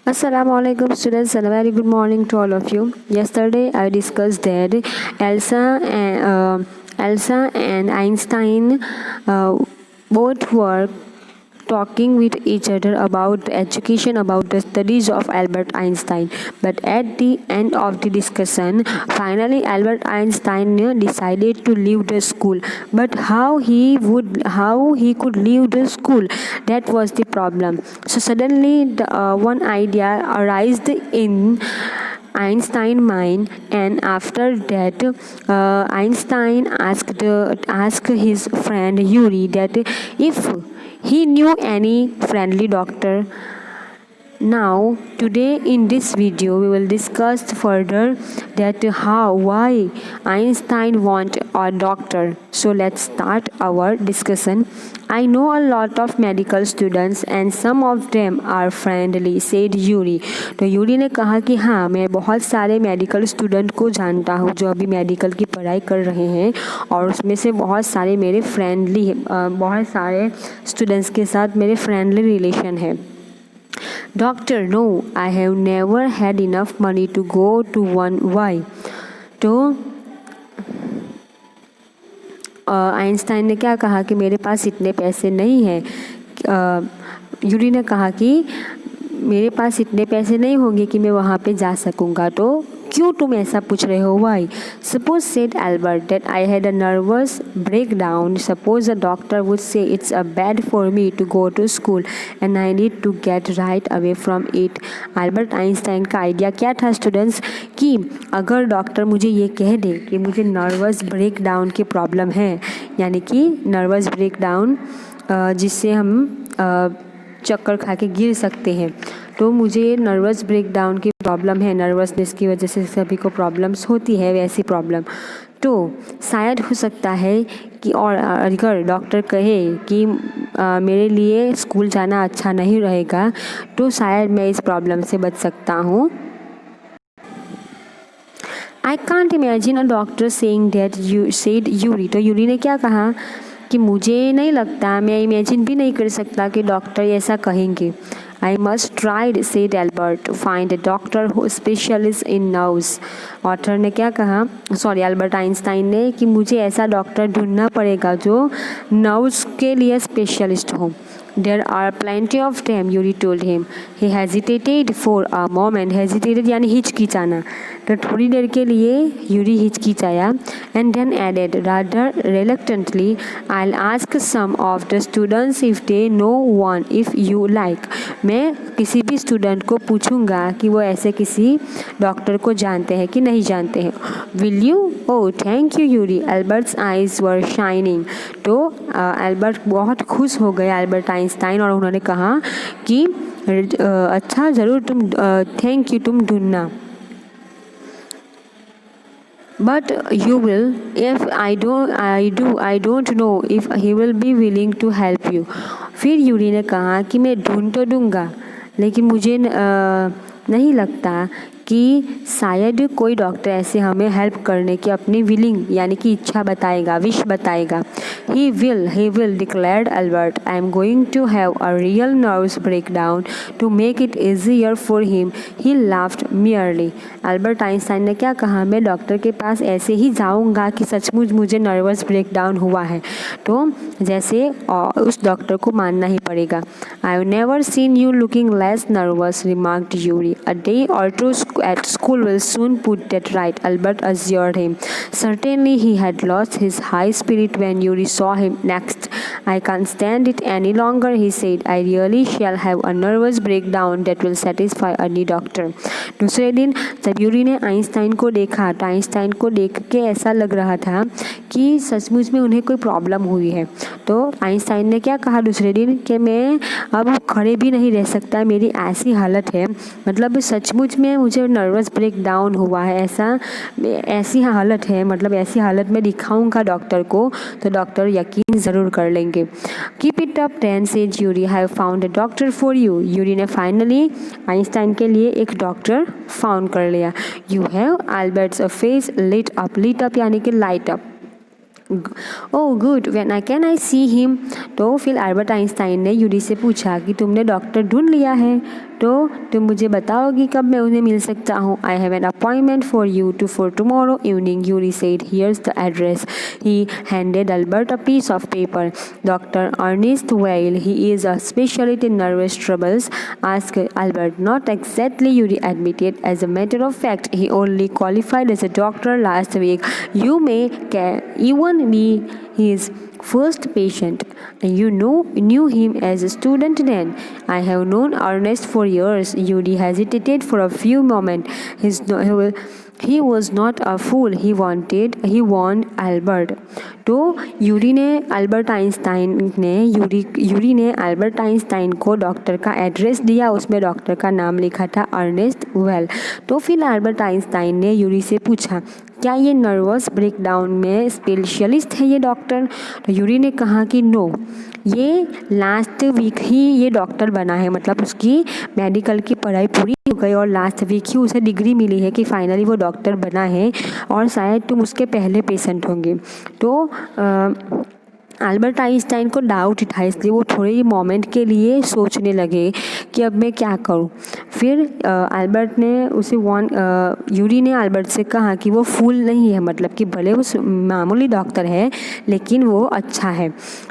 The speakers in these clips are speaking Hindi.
Assalamualaikum students and a very good morning to all of you. Yesterday I discussed that Elsa and Einstein both were talking with each other about education, about the studies of Albert Einstein. But at the end of the discussion, finally Albert Einstein decided to leave the school. But how he could leave the school? That was the problem. So suddenly, one idea arose in Einstein mind, and after that Einstein asked his friend Yuri that if he knew any friendly doctor. Now today in this video we will discuss further that why Einstein want a doctor. So let's start our discussion. I know a lot of medical students and some of them are friendly, said Yuri. तो यूरी ने कहा कि हाँ, मैं बहुत सारे मेडिकल स्टूडेंट को जानता हूँ जो अभी मेडिकल की पढ़ाई कर रहे हैं और उसमें से बहुत सारे मेरे फ्रेंडली बहुत सारे स्टूडेंट्स के साथ मेरे फ्रेंडली रिलेशन है. Doctor, no, I have never had enough money to go to one. Why? तो आइंस्टाइन ने क्या कहा कि मेरे पास इतने पैसे नहीं हैं. यूरी ने कहा कि मेरे पास इतने पैसे नहीं होंगे कि मैं वहाँ पे जा सकूँगा. तो क्यों तुम ऐसा पूछ रहे हो? Why? Suppose said Albert that I had a nervous breakdown. Suppose a doctor would say it's a bad for me to go to school and I need to get right away from it. Albert Einstein का आइडिया क्या था स्टूडेंट्स कि अगर डॉक्टर मुझे ये कह दे कि मुझे नर्वस ब्रेक डाउन की प्रॉब्लम है, यानी कि नर्वस ब्रेक डाउन जिससे हम चक्कर खा के गिर सकते हैं, तो मुझे नर्वस ब्रेक डाउन की प्रॉब्लम है, नर्वसनेस की वजह से सभी को प्रॉब्लम्स होती है वैसी प्रॉब्लम. तो शायद हो सकता है कि और अगर डॉक्टर कहे कि मेरे लिए स्कूल जाना अच्छा नहीं रहेगा, तो शायद मैं इस प्रॉब्लम से बच सकता हूँ. I can't imagine a doctor saying that you said Yuri. तो यूरी ने क्या कहा कि मुझे नहीं लगता, मैं इमेजिन भी नहीं कर सकता कि डॉक्टर ऐसा कहेंगे. I must try, said Albert, to find a doctor who specializes in nerves. Author ने क्या कहा, एल्बर्ट आइंस्टाइन ने, कि मुझे ऐसा डॉक्टर ढूंढना पड़ेगा जो नर्व्स के लिए स्पेशलिस्ट हो. There are plenty of them, Yuri told him. He hesitated for a moment. Hesitated यानी हिचकिचाना. तो थोड़ी देर के लिए Yuri हिचकिचाया and then added rather reluctantly, I'll ask some of the students if they know one if you like. मैं किसी भी स्टूडेंट को पूछूंगा कि वो ऐसे किसी डॉक्टर को जानते हैं कि नहीं जानते हैं. Will you? Oh, thank you, Yuri. Albert's eyes were shining. तो एल्बर्ट बहुत खुश हो गए एल्बर्ट आइंस्टाइन और उन्होंने कहा कि अच्छा ज़रूर तुम थैंक यू तुम ढूंढना. But you will if I don't know if he will be willing to help you. फिर यूरी ने कहा कि मैं ढूंढ तो दूंगा लेकिन मुझे नहीं लगता कि शायद कोई डॉक्टर ऐसे हमें हेल्प करने की अपनी विलिंग यानी कि इच्छा बताएगा, विश बताएगा. He will, declared Albert. I am going to have a real nervous breakdown to make it easier for him. He laughed merely. Albert Einstein ने क्या कहा, मैं डॉक्टर के पास ऐसे ही जाऊंगा कि सचमुच मुझे नर्वस ब्रेकडाउन हुआ है, तो जैसे उस डॉक्टर को मानना ही पड़ेगा. I have never seen you looking less nervous, remarked Yuri. A day or two at school will soon put that right, Albert assured him. Certainly he had lost his high spirit when Yuri saw him next. I can't stand it any longer, he said. I really shall have a nervous breakdown that will satisfy any doctor. दूसरे दिन जब यूरी ने आइंस्टाइन को देखा तो आइंस्टाइन को देख के ऐसा लग रहा था कि सचमुच में उन्हें कोई प्रॉब्लम हुई है. तो आइंस्टाइन ने क्या कहा दूसरे दिन कि मैं अब खड़े भी नहीं रह सकता, मेरी ऐसी हालत है, मतलब सचमुच में मुझे नर्वस ब्रेक डाउन हुआ है, ऐसी हालत है, मतलब ऐसी हालत में दिखाऊंगा डॉक्टर को तो डॉक्टर यकीन ज़रूर कर लेंगे. Keep it up then, said Yuri. Have found a doctor for you. Yuri ने फाइनली आइंस्टाइन के लिए एक डॉक्टर फाउंड कर लिया. You have. Albert's face lit up यानी कि light up. Oh good, when can I see him. तो फिर एल्बर्ट आइंस्टाइन ने यूरी से पूछा कि तुमने डॉक्टर ढूंढ लिया है. तो तुम मुझे बताओगी कब मैं उन्हें मिल सकता हूँ? I have an appointment for you for tomorrow evening, Yuri said. Here's the address. He handed Albert a piece of paper. Dr. Ernest Weil, he is a specialist in nervous troubles, asked Albert. Not exactly, Yuri admitted. As a matter of fact, he only qualified as a doctor last week. You may even be his first patient. You knew him as a student then. I have known Ernest for years. Yuri hesitated for a few moments. He was not a fool. He warned Albert. तो यूरी ने अल्बर्ट आइंस्टाइन को डॉक्टर का एड्रेस दिया. उसमें डॉक्टर का नाम लिखा था अर्नेस्ट वेल. तो फिर अल्बर्ट आइंस्टाइन ने यूरी से पूछा, क्या ये नर्वस ब्रेकडाउन में स्पेशलिस्ट है ये डॉक्टर? तो यूरी ने कहा कि नो, ये लास्ट वीक ही ये डॉक्टर बना है. मतलब उसकी मेडिकल की पढ़ाई पूरी हो गई और लास्ट वीक ही उसे डिग्री मिली है कि फाइनली वो डॉक्टर बना है और शायद तुम उसके पहले पेशेंट होंगे. तो अल्बर्ट आइंस्टाइन को डाउट उठा, इसलिए वो थोड़े ही मोमेंट के लिए सोचने लगे कि अब मैं क्या करूं. फिर यूरी ने अल्बर्ट से कहा कि वो फूल नहीं है, मतलब कि भले वो मामूली डॉक्टर है लेकिन वो अच्छा है.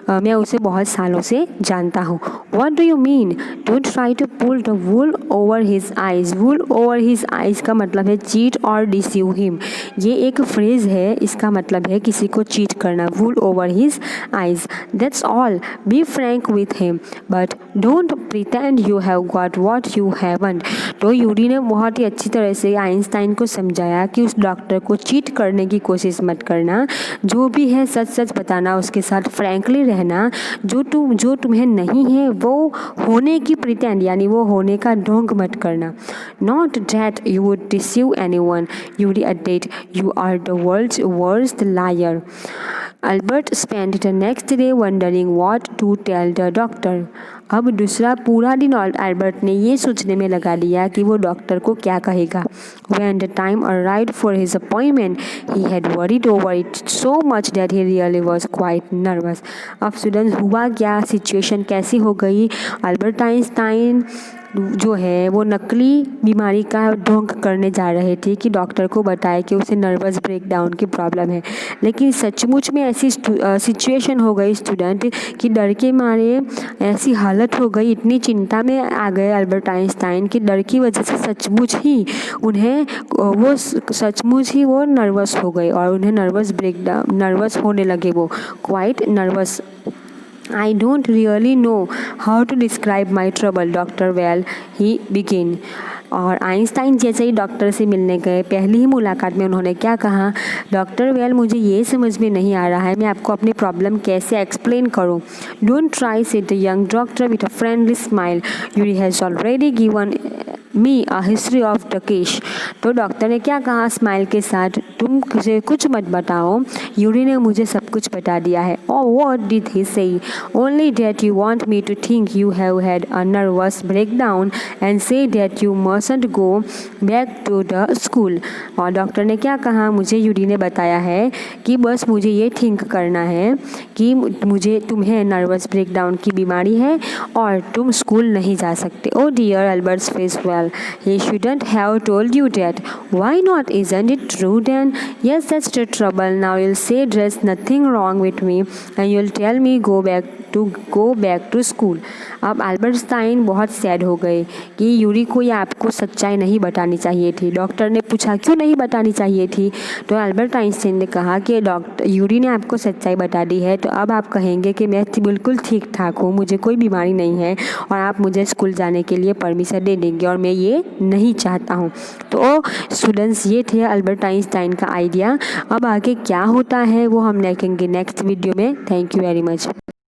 मैं उसे बहुत सालों से जानता हूँ. What do you mean? Don't try to pull the wool over his eyes. Wool over his eyes का मतलब है चीट और डिसीव हिम. ये एक फ्रेज है, इसका मतलब है किसी को चीट करना. Wool over his eyes. That's all. Be frank with him, but don't pretend you have got what you haven't. तो यूरी ने बहुत ही अच्छी तरह से आइंस्टाइन को समझाया कि उस डॉक्टर को चीट करने की कोशिश मत करना. जो भी है सच सच बताना, उसके साथ फ्रैंकली रहना. जो तुम्हें नहीं है वो होने की प्रिटेंड यानी वो होने का ढोंग मत करना. Not that you would deceive anyone, Yuri added. You are the world's worst liar. Albert spent the next day wondering what to tell the doctor. अब दूसरा पूरा दिन अल्बर्ट ने ये सोचने में लगा दिया कि वो डॉक्टर को क्या कहेगा. When the time arrived for his appointment, he had worried over it so much that he really was quite nervous. अब स्टूडेंट्स हुआ क्या, सिचुएशन कैसी हो गई. अल्बर्ट आइंस्टाइन जो है वो नकली बीमारी का ढोंग करने जा रहे थे कि डॉक्टर को बताए कि उसे नर्वस ब्रेकडाउन की प्रॉब्लम है. लेकिन सचमुच में ऐसी सिचुएशन हो गई स्टूडेंट कि डर के मारे ऐसी हालत हो गई, इतनी चिंता में आ गए अल्बर्ट आइंस्टाइन कि डर की वजह से सचमुच ही वो नर्वस हो गए और उन्हें नर्वस होने लगे. वो quite nervous. I don't really know how to describe my trouble, Dr. Well, he began. और आइंस्टाइन जैसे ही डॉक्टर से मिलने गए, पहली ही मुलाकात में उन्होंने क्या कहा, डॉक्टर वेल मुझे ये समझ में नहीं आ रहा है मैं आपको अपनी प्रॉब्लम कैसे एक्सप्लेन करूं. Don't try, said the young doctor with a friendly smile. Yuri has already given me a history of the case. तो डॉक्टर ने क्या कहा स्माइल के साथ, तुम मुझे कुछ मत बताओ, यूरी ने मुझे सब कुछ बता दिया है. और what did he say? Only that you want me to think you have had a nervous breakdown and say that you mustn't go back to the school. और डॉक्टर ने क्या कहा, मुझे यूरी ने बताया है कि बस मुझे ये थिंक करना है कि तुम्हें नर्वस ब्रेकडाउन की बीमारी है और तुम स्कूल नहीं जा सकते. Oh dear, Albert's face well. He shouldn't have told you that. Why not? Isn't it true then? Yes, that's the trouble. Now you'll say there's nothing wrong with me and you'll tell me go back to school. अब अल्बर्टाइन बहुत सैड हो गए कि यूरी को या आपको सच्चाई नहीं बतानी चाहिए थी. डॉक्टर ने पूछा क्यों नहीं बतानी चाहिए थी. तो अल्बर्ट आइंस्टाइन ने कहा कि यूरी ने आपको सच्चाई बता दी है तो अब आप कहेंगे कि मैं बिल्कुल ठीक ठाक हूँ, मुझे कोई बीमारी नहीं है और आप मुझे स्कूल जाने के लिए परमिशन दे देंगे और मैं ये नहीं चाहता हूँ. तो स्टूडेंट्स ये थे अल्बर्ट आइंस्टाइन का आइडिया. अब आगे क्या होता है वो हम देखेंगे नेक्स्ट वीडियो में. Thank you very much.